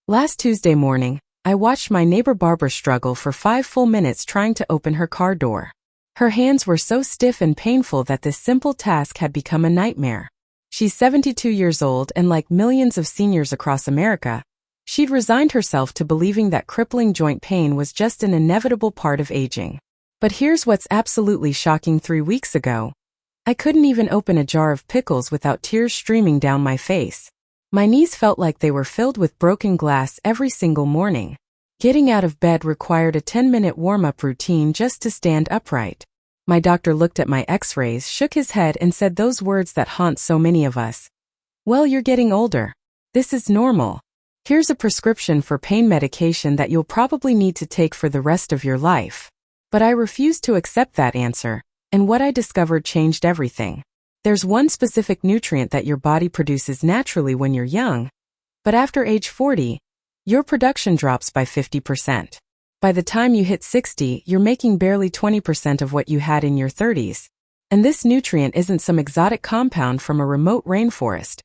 Last Tuesday morning, I watched my neighbor Barbara struggle for 5 full minutes trying to open her car door. Her hands were so stiff and painful that this simple task had become a nightmare. She's 72 years old and like millions of seniors across America, she'd resigned herself to believing that crippling joint pain was just an inevitable part of aging. But here's what's absolutely shocking. 3 weeks ago, I couldn't even open a jar of pickles without tears streaming down my face. My knees felt like they were filled with broken glass every single morning. Getting out of bed required a 10-minute warm-up routine just to stand upright. My doctor looked at my x-rays, shook his head and said those words that haunt so many of us. "Well, you're getting older. This is normal. Here's a prescription for pain medication that you'll probably need to take for the rest of your life." But I refused to accept that answer, and what I discovered changed everything. There's one specific nutrient that your body produces naturally when you're young, but after age 40, your production drops by 50%. By the time you hit 60, you're making barely 20% of what you had in your 30s. And this nutrient isn't some exotic compound from a remote rainforest.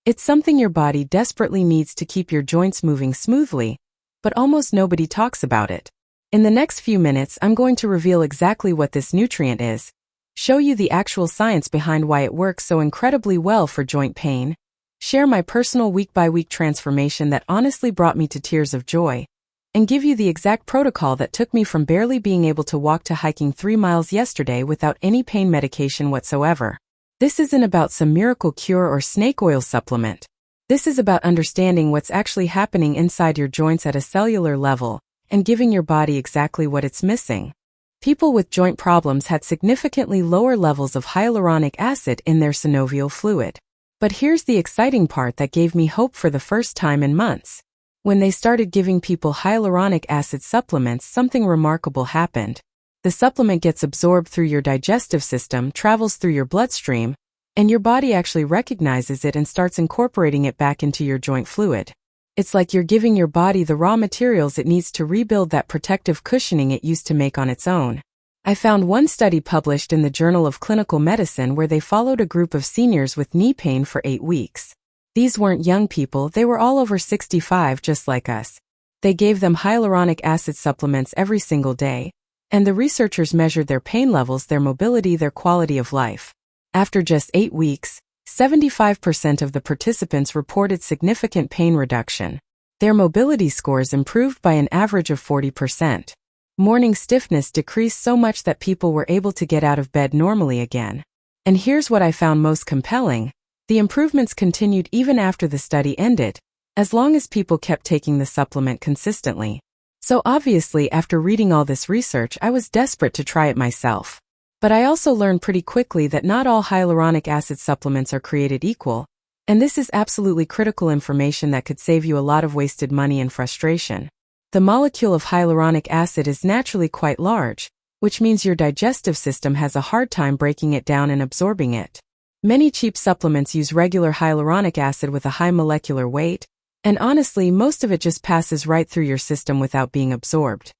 It's something your body desperately needs to keep your joints moving smoothly, but almost nobody talks about it. In the next few minutes, I'm going to reveal exactly what this nutrient is, show you the actual science behind why it works so incredibly well for joint pain, share my personal week-by-week transformation that honestly brought me to tears of joy, and give you the exact protocol that took me from barely being able to walk to hiking 3 miles yesterday without any pain medication whatsoever. This isn't about some miracle cure or snake oil supplement. This is about understanding what's actually happening inside your joints at a cellular level and giving your body exactly what it's missing. People with joint problems had significantly lower levels of hyaluronic acid in their synovial fluid. But here's the exciting part that gave me hope for the first time in months. When they started giving people hyaluronic acid supplements, something remarkable happened. The supplement gets absorbed through your digestive system, travels through your bloodstream, and your body actually recognizes it and starts incorporating it back into your joint fluid. It's like you're giving your body the raw materials it needs to rebuild that protective cushioning it used to make on its own. I found one study published in the Journal of Clinical Medicine where they followed a group of seniors with knee pain for 8 weeks. These weren't young people, they were all over 65 just like us. They gave them hyaluronic acid supplements every single day, and the researchers measured their pain levels, their mobility, their quality of life. After just 8 weeks, 75% of the participants reported significant pain reduction. Their mobility scores improved by an average of 40%. Morning stiffness decreased so much that people were able to get out of bed normally again. And here's what I found most compelling. The improvements continued even after the study ended, as long as people kept taking the supplement consistently. So obviously, after reading all this research, I was desperate to try it myself. But I also learned pretty quickly that not all hyaluronic acid supplements are created equal, and this is absolutely critical information that could save you a lot of wasted money and frustration. The molecule of hyaluronic acid is naturally quite large, which means your digestive system has a hard time breaking it down and absorbing it. Many cheap supplements use regular hyaluronic acid with a high molecular weight, and honestly, most of it just passes right through your system without being absorbed.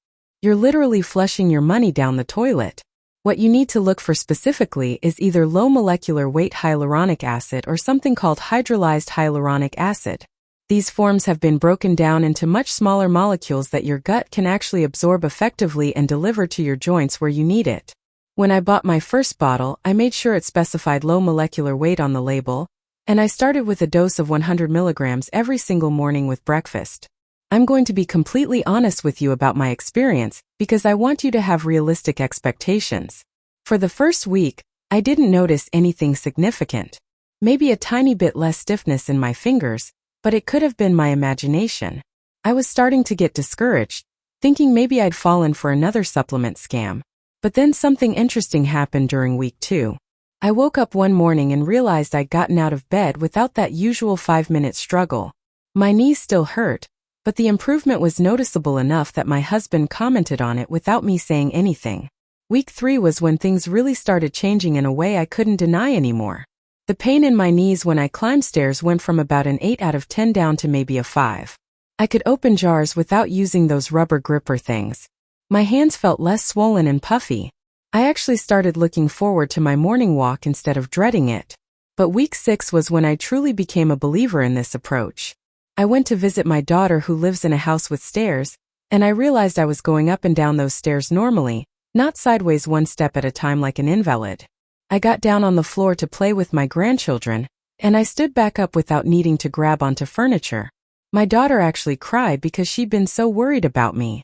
You're literally flushing your money down the toilet. What you need to look for specifically is either low molecular weight hyaluronic acid or something called hydrolyzed hyaluronic acid. These forms have been broken down into much smaller molecules that your gut can actually absorb effectively and deliver to your joints where you need it. When I bought my first bottle, I made sure it specified low molecular weight on the label, and I started with a dose of 100 milligrams every single morning with breakfast. I'm going to be completely honest with you about my experience because I want you to have realistic expectations. For the first week, I didn't notice anything significant. Maybe a tiny bit less stiffness in my fingers, but it could have been my imagination. I was starting to get discouraged, thinking maybe I'd fallen for another supplement scam. But then something interesting happened during week 2. I woke up one morning and realized I'd gotten out of bed without that usual 5-minute struggle. My knees still hurt, but the improvement was noticeable enough that my husband commented on it without me saying anything. Week 3 was when things really started changing in a way I couldn't deny anymore. The pain in my knees when I climbed stairs went from about an 8 out of 10 down to maybe a 5. I could open jars without using those rubber gripper things. My hands felt less swollen and puffy. I actually started looking forward to my morning walk instead of dreading it. But week 6 was when I truly became a believer in this approach. I went to visit my daughter who lives in a house with stairs, and I realized I was going up and down those stairs normally, not sideways one step at a time like an invalid. I got down on the floor to play with my grandchildren, and I stood back up without needing to grab onto furniture. My daughter actually cried because she'd been so worried about me.